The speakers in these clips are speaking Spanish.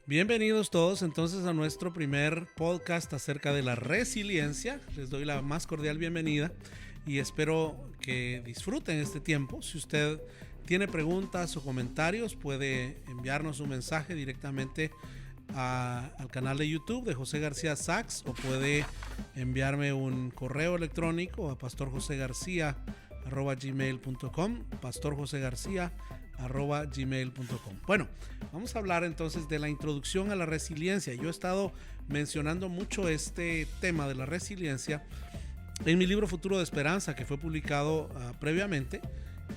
Bienvenidos todos entonces a nuestro primer podcast acerca de la resiliencia. Les doy la más cordial bienvenida y espero que disfruten este tiempo. Si usted tiene preguntas o comentarios, puede enviarnos un mensaje directamente al canal de YouTube de José García Sax, o puede enviarme un correo electrónico a pastorjosegarcia@gmail.com, pastorjosegarcia@gmail.com. Bueno, vamos a hablar entonces de la introducción a la resiliencia. Yo he estado mencionando mucho este tema de la resiliencia en mi libro Futuro de Esperanza, que fue publicado previamente.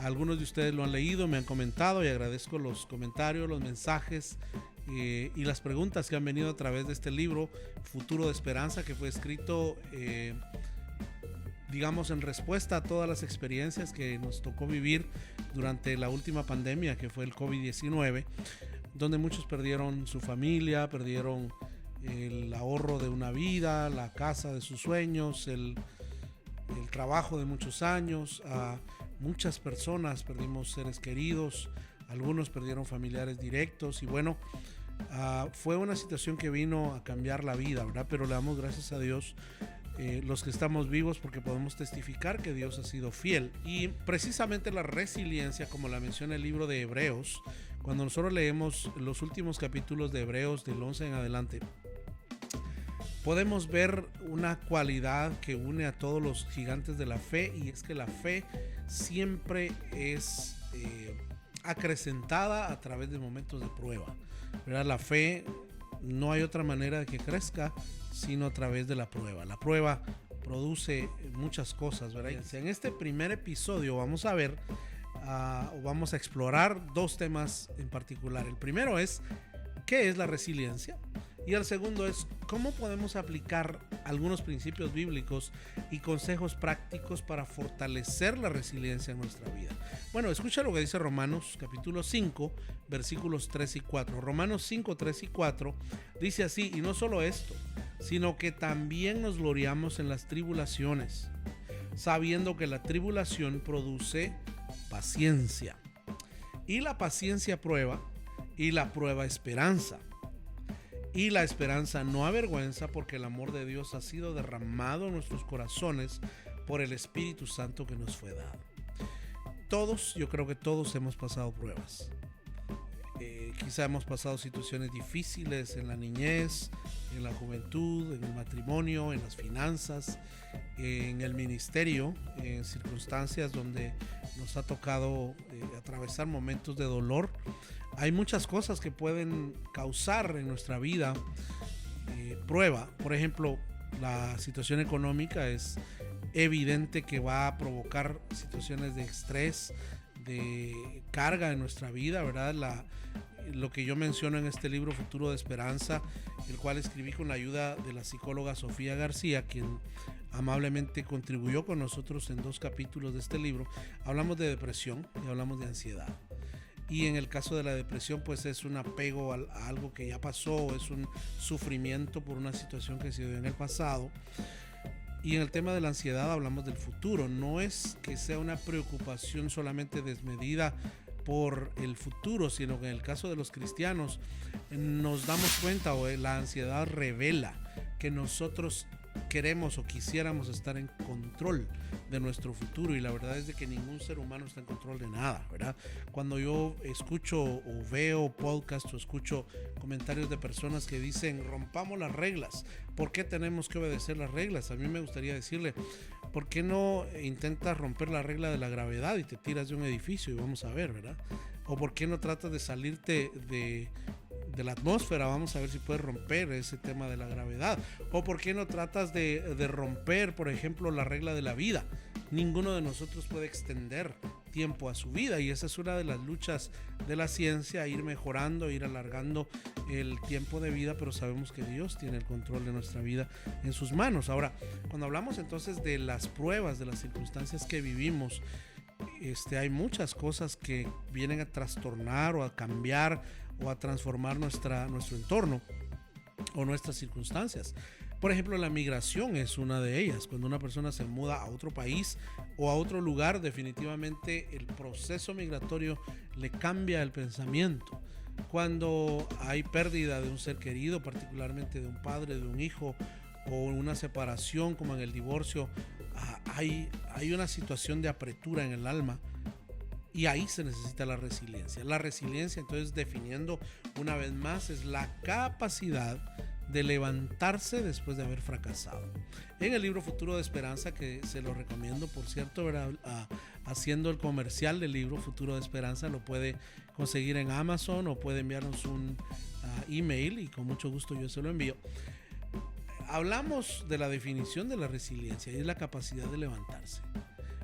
Algunos de ustedes lo han leído, me han comentado, y agradezco los comentarios, los mensajes y las preguntas que han venido a través de este libro Futuro de Esperanza, que fue escrito digamos en respuesta a todas las experiencias que nos tocó vivir durante la última pandemia, que fue el COVID-19, donde muchos perdieron su familia, perdieron el ahorro de una vida, la casa de sus sueños, el trabajo de muchos años. A muchas personas perdimos seres queridos, algunos perdieron familiares directos, y bueno, fue una situación que vino a cambiar la vida, ¿verdad? Pero le damos gracias a Dios, los que estamos vivos, porque podemos testificar que Dios ha sido fiel. Y precisamente la resiliencia, como la menciona el libro de Hebreos, cuando nosotros leemos los últimos capítulos de Hebreos del 11 en adelante, podemos ver una cualidad que une a todos los gigantes de la fe, y es que la fe siempre es acrecentada a través de momentos de prueba, ¿verdad? La fe no hay otra manera de que crezca sino a través de la prueba. La prueba produce muchas cosas, ¿verdad? En este primer episodio vamos a ver vamos a explorar dos temas en particular. El primero es ¿qué es la resiliencia? Y el segundo es cómo podemos aplicar algunos principios bíblicos y consejos prácticos para fortalecer la resiliencia en nuestra vida. Bueno, escucha lo que dice Romanos capítulo 5, versículos 3 y 4. Romanos 5, 3 y 4 dice así: y no solo esto, sino que también nos gloriamos en las tribulaciones, sabiendo que la tribulación produce paciencia, y la paciencia prueba, y la prueba esperanza. Y la esperanza no avergüenza, porque el amor de Dios ha sido derramado en nuestros corazones por el Espíritu Santo que nos fue dado. Yo creo que todos hemos pasado pruebas. Quizá hemos pasado situaciones difíciles en la niñez, en la juventud, en el matrimonio, en las finanzas, en el ministerio, en circunstancias donde nos ha tocado atravesar momentos de dolor. Hay muchas cosas que pueden causar en nuestra vida prueba. Por ejemplo, la situación económica es evidente que va a provocar situaciones de estrés, de carga en nuestra vida, ¿verdad? Lo que yo menciono en este libro Futuro de Esperanza, el cual escribí con la ayuda de la psicóloga Sofía García, quien amablemente contribuyó con nosotros en 2 capítulos de este libro. Hablamos de depresión y hablamos de ansiedad. Y en el caso de la depresión, pues es un apego a algo que ya pasó, es un sufrimiento por una situación que se dio en el pasado. Y en el tema de la ansiedad hablamos del futuro. No es que sea una preocupación solamente desmedida por el futuro, sino que en el caso de los cristianos nos damos cuenta, o la ansiedad revela que nosotros queremos o quisiéramos estar en control de nuestro futuro, y la verdad es de que ningún ser humano está en control de nada, ¿verdad? Cuando yo escucho o veo podcast o escucho comentarios de personas que dicen rompamos las reglas, ¿por qué tenemos que obedecer las reglas? A mí me gustaría decirle, ¿por qué no intentas romper la regla de la gravedad y te tiras de un edificio y vamos a ver, ¿verdad? O ¿por qué no tratas de salirte de la atmósfera? Vamos a ver si puedes romper ese tema de la gravedad. O ¿por qué no tratas de romper, por ejemplo, la regla de la vida? Ninguno de nosotros puede extender tiempo a su vida, y esa es una de las luchas de la ciencia, ir mejorando, ir alargando el tiempo de vida, pero sabemos que Dios tiene el control de nuestra vida en sus manos. Ahora, cuando hablamos entonces de las pruebas, de las circunstancias que vivimos, hay muchas cosas que vienen a trastornar o a cambiar o a transformar nuestro entorno o nuestras circunstancias. Por ejemplo, la migración es una de ellas. Cuando una persona se muda a otro país o a otro lugar, definitivamente el proceso migratorio le cambia el pensamiento. Cuando hay pérdida de un ser querido, particularmente de un padre, de un hijo, o una separación como en el divorcio, hay una situación de apretura en el alma. Y ahí se necesita la resiliencia. La resiliencia, entonces, definiendo una vez más, es la capacidad de levantarse después de haber fracasado. En el libro Futuro de Esperanza, que se lo recomiendo, por cierto, haciendo el comercial del libro Futuro de Esperanza, lo puede conseguir en Amazon o puede enviarnos un email y con mucho gusto yo se lo envío. Hablamos de la definición de la resiliencia y es la capacidad de levantarse.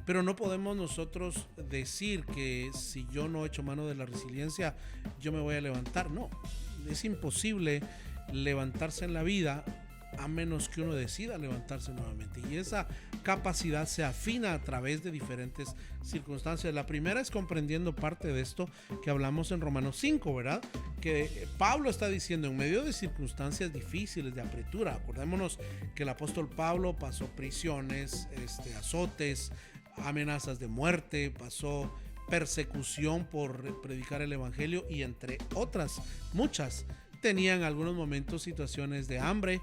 Pero no podemos nosotros decir que si yo no he hecho mano de la resiliencia, yo me voy a levantar. No, es imposible levantarse en la vida a menos que uno decida levantarse nuevamente. Y esa capacidad se afina a través de diferentes circunstancias. La primera es comprendiendo parte de esto que hablamos en Romanos 5, ¿verdad? Que Pablo está diciendo en medio de circunstancias difíciles, de apretura. Acordémonos que el apóstol Pablo pasó prisiones, azotes, amenazas de muerte, pasó persecución por predicar el evangelio y entre otras muchas. Tenían en algunos momentos situaciones de hambre,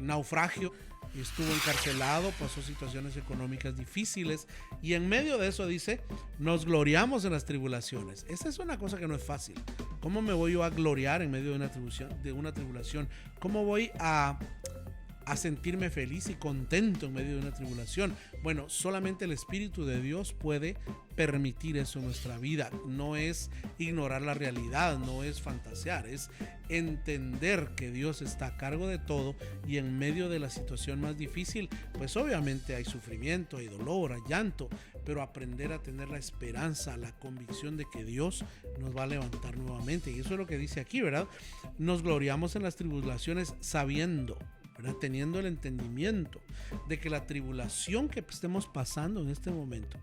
naufragio, estuvo encarcelado, pasó situaciones económicas difíciles y en medio de eso dice, nos gloriamos en las tribulaciones. Esa es una cosa que no es fácil. ¿Cómo me voy yo a gloriar en medio de una tribulación? ¿Cómo voy a sentirme feliz y contento en medio de una tribulación? Bueno, solamente el Espíritu de Dios puede permitir eso en nuestra vida. No es ignorar la realidad, no es fantasear, es entender que Dios está a cargo de todo y en medio de la situación más difícil, pues obviamente hay sufrimiento, hay dolor, hay llanto, pero aprender a tener la esperanza, la convicción de que Dios nos va a levantar nuevamente. Y eso es lo que dice aquí, ¿verdad? Nos gloriamos en las tribulaciones sabiendo, ¿verdad? Teniendo el entendimiento de que la tribulación que estemos pasando en este momento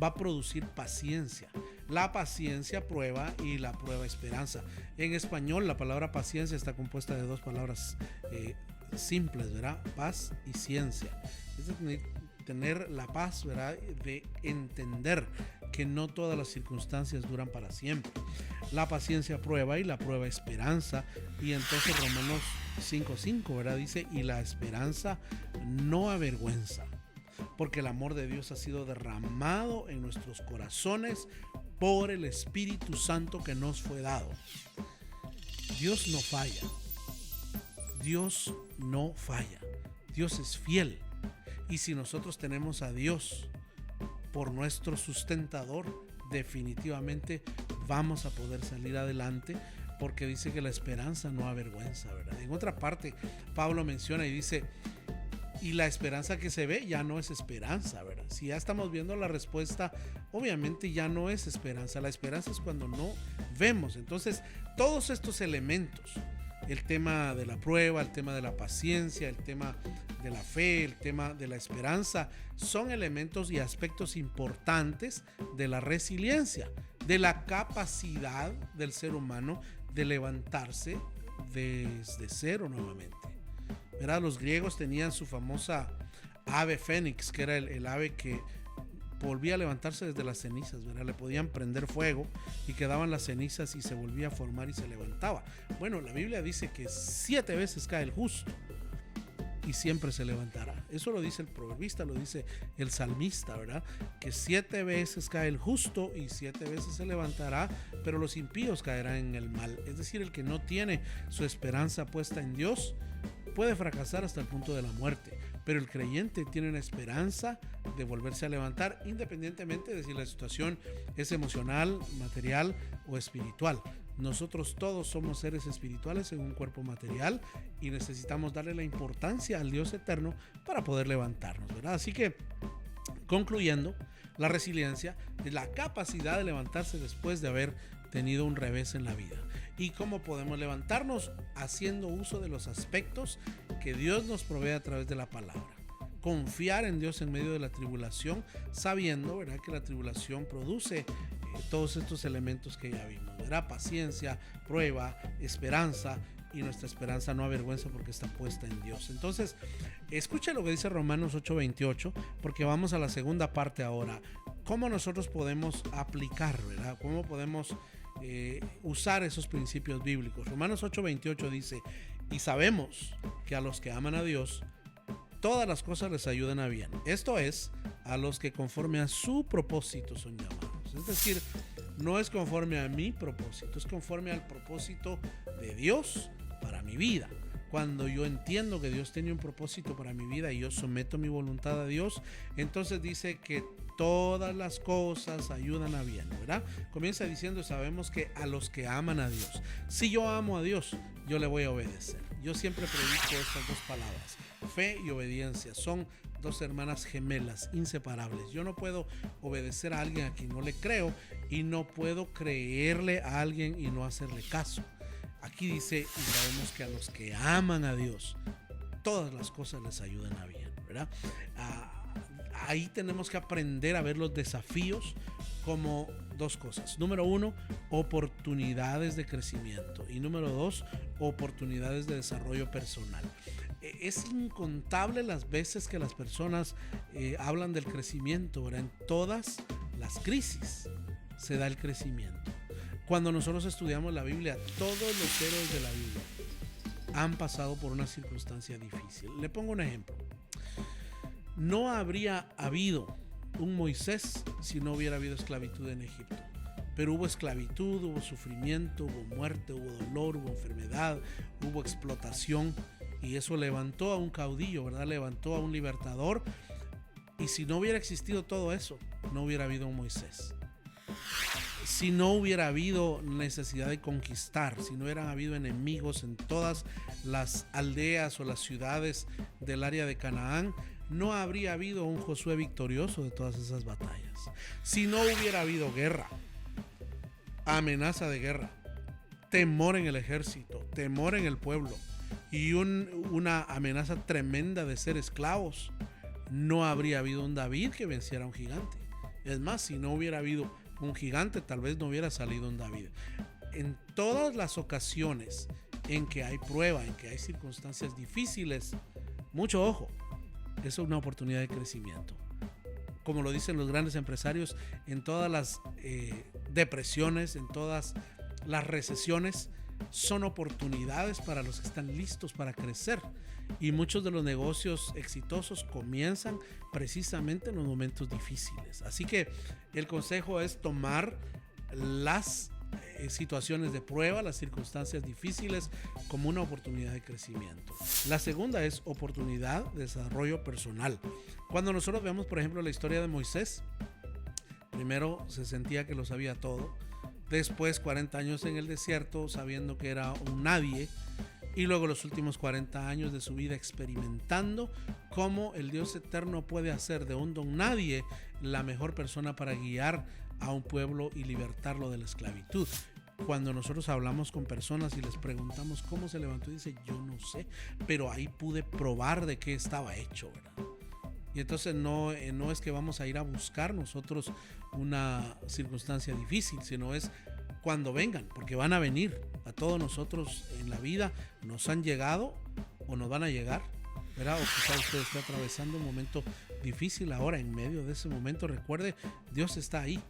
va a producir paciencia. La paciencia prueba y la prueba esperanza. En español la palabra paciencia está compuesta de dos palabras simples, ¿verdad? Paz y ciencia. Es tener la paz, ¿verdad? De entender que no todas las circunstancias duran para siempre. La paciencia prueba y la prueba esperanza. Y entonces Romanos 5:5, ¿verdad? Dice, y la esperanza no avergüenza, porque el amor de Dios ha sido derramado en nuestros corazones por el Espíritu Santo que nos fue dado. Dios no falla. Dios no falla. Dios es fiel. Y si nosotros tenemos a Dios por nuestro sustentador, definitivamente vamos a poder salir adelante, porque dice que la esperanza no avergüenza, ¿verdad? En otra parte, Pablo menciona y dice, y la esperanza que se ve ya no es esperanza, ¿verdad? Si ya estamos viendo la respuesta, obviamente ya no es esperanza. La esperanza es cuando no vemos. Entonces, todos estos elementos, el tema de la prueba, el tema de la paciencia, el tema de la fe, el tema de la esperanza, son elementos y aspectos importantes de la resiliencia, de la capacidad del ser humano de levantarse desde cero nuevamente. ¿Verdad? Los griegos tenían su famosa ave fénix, que era el ave que volvía a levantarse desde las cenizas, ¿verdad? Le podían prender fuego y quedaban las cenizas y se volvía a formar y se levantaba. Bueno, la Biblia dice que 7 veces cae el justo y siempre se levantará. Eso lo dice el proverbista, lo dice el salmista, ¿verdad? Que 7 veces cae el justo y 7 veces se levantará, pero los impíos caerán en el mal. Es decir, el que no tiene su esperanza puesta en Dios puede fracasar hasta el punto de la muerte, pero el creyente tiene una esperanza de volverse a levantar, independientemente de si la situación es emocional, material o espiritual. Nosotros todos somos seres espirituales en un cuerpo material y necesitamos darle la importancia al Dios eterno para poder levantarnos, ¿verdad? Así que, concluyendo, la resiliencia es la capacidad de levantarse después de haber tenido un revés en la vida. ¿Y cómo podemos levantarnos? Haciendo uso de los aspectos que Dios nos provee a través de la palabra. Confiar en Dios en medio de la tribulación, sabiendo, ¿verdad?, que la tribulación produce todos estos elementos que ya vimos, ¿verdad? Paciencia, prueba, esperanza, y nuestra esperanza no avergüenza porque está puesta en Dios. Entonces, escucha lo que dice Romanos 8:28, porque vamos a la segunda parte ahora. ¿Cómo nosotros podemos aplicar, ¿verdad? ¿Cómo podemos usar esos principios bíblicos. Romanos 8:28 dice: y sabemos que a los que aman a Dios, todas las cosas les ayudan a bien. Esto es, a los que conforme a su propósito son llamados. Es decir, no es conforme a mi propósito, es conforme al propósito de Dios para mi vida. Cuando yo entiendo que Dios tiene un propósito para mi vida y yo someto mi voluntad a Dios, entonces dice que todas las cosas ayudan a bien, ¿verdad? Comienza diciendo: sabemos que a los que aman a Dios. Si yo amo a Dios, yo le voy a obedecer. Yo siempre predico estas dos palabras: fe y obediencia. Son dos hermanas gemelas, inseparables. Yo no puedo obedecer a alguien a quien no le creo, y no puedo creerle a alguien y no hacerle caso. Aquí dice: y sabemos que a los que aman a Dios, todas las cosas les ayudan a bien, ¿verdad? Ahí tenemos que aprender a ver los desafíos como dos cosas. Número uno, oportunidades de crecimiento. Y número dos, oportunidades de desarrollo personal. Es incontable las veces que las personas hablan del crecimiento, ¿verdad? En todas las crisis se da el crecimiento. Cuando nosotros estudiamos la Biblia, todos los héroes de la Biblia han pasado por una circunstancia difícil. Le pongo un ejemplo. No habría habido un Moisés si no hubiera habido esclavitud en Egipto. Pero hubo esclavitud, hubo sufrimiento, hubo muerte, hubo dolor, hubo enfermedad, hubo explotación. Y eso levantó a un caudillo, ¿verdad? Levantó a un libertador. Y si no hubiera existido todo eso, no hubiera habido un Moisés. Si no hubiera habido necesidad de conquistar, si no hubieran habido enemigos en todas las aldeas o las ciudades del área de Canaán, no habría habido un Josué victorioso de todas esas batallas. Si no hubiera habido guerra, amenaza de guerra, temor en el ejército, temor en el pueblo y una amenaza tremenda de ser esclavos, no habría habido un David que venciera a un gigante. Es más, si no hubiera habido un gigante, tal vez no hubiera salido un David. En todas las ocasiones en que hay prueba, en que hay circunstancias difíciles, mucho ojo, es una oportunidad de crecimiento. Como lo dicen los grandes empresarios, en todas las depresiones, en todas las recesiones, son oportunidades para los que están listos para crecer. Y muchos de los negocios exitosos comienzan precisamente en los momentos difíciles. Así que el consejo es tomar las situaciones de prueba, las circunstancias difíciles, como una oportunidad de crecimiento. La segunda es oportunidad de desarrollo personal. Cuando nosotros vemos, por ejemplo, la historia de Moisés, primero se sentía que lo sabía todo. Después 40 años en el desierto sabiendo que era un nadie, y luego los últimos 40 años de su vida experimentando cómo el Dios eterno puede hacer de un don nadie la mejor persona para guiar a un pueblo y libertarlo de la esclavitud. Cuando nosotros hablamos con personas y les preguntamos cómo se levantó, dice: yo no sé, pero ahí pude probar de qué estaba hecho, ¿verdad? Y entonces no es que vamos a ir a buscar nosotros una circunstancia difícil, sino es cuando vengan, porque van a venir. A todos nosotros en la vida nos han llegado o nos van a llegar, ¿verdad? O quizá usted esté atravesando un momento difícil ahora. En medio de ese momento, recuerde, Dios está ahí.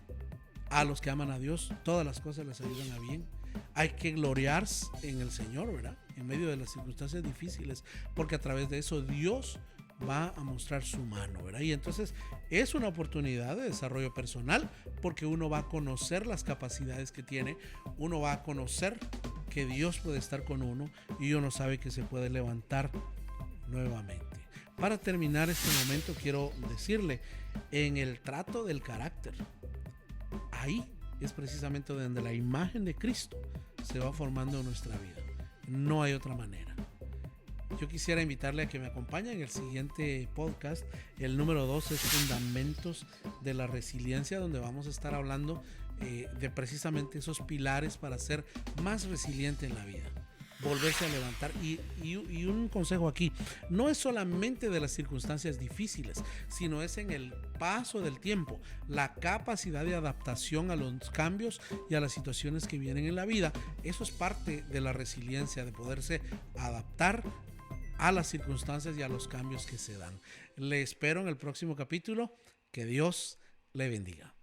A los que aman a Dios, todas las cosas les ayudan a bien. Hay que gloriarse en el Señor, ¿verdad? En medio de las circunstancias difíciles, porque a través de eso Dios va a mostrar su mano, ¿verdad? Y entonces es una oportunidad de desarrollo personal, porque uno va a conocer las capacidades que tiene, uno va a conocer que Dios puede estar con uno y uno sabe que se puede levantar nuevamente. Para terminar este momento, quiero decirle, en el trato del carácter, ahí es precisamente donde la imagen de Cristo se va formando en nuestra vida. No hay otra manera. Yo quisiera invitarle a que me acompañe en el siguiente podcast. El número 2 es Fundamentos de la Resiliencia, donde vamos a estar hablando de precisamente esos pilares para ser más resiliente en la vida. Volverse a levantar. Y un consejo aquí, no es solamente de las circunstancias difíciles, sino es en el paso del tiempo, la capacidad de adaptación a los cambios y a las situaciones que vienen en la vida. Eso es parte de la resiliencia, de poderse adaptar a las circunstancias y a los cambios que se dan. Le espero en el próximo capítulo. Que Dios le bendiga.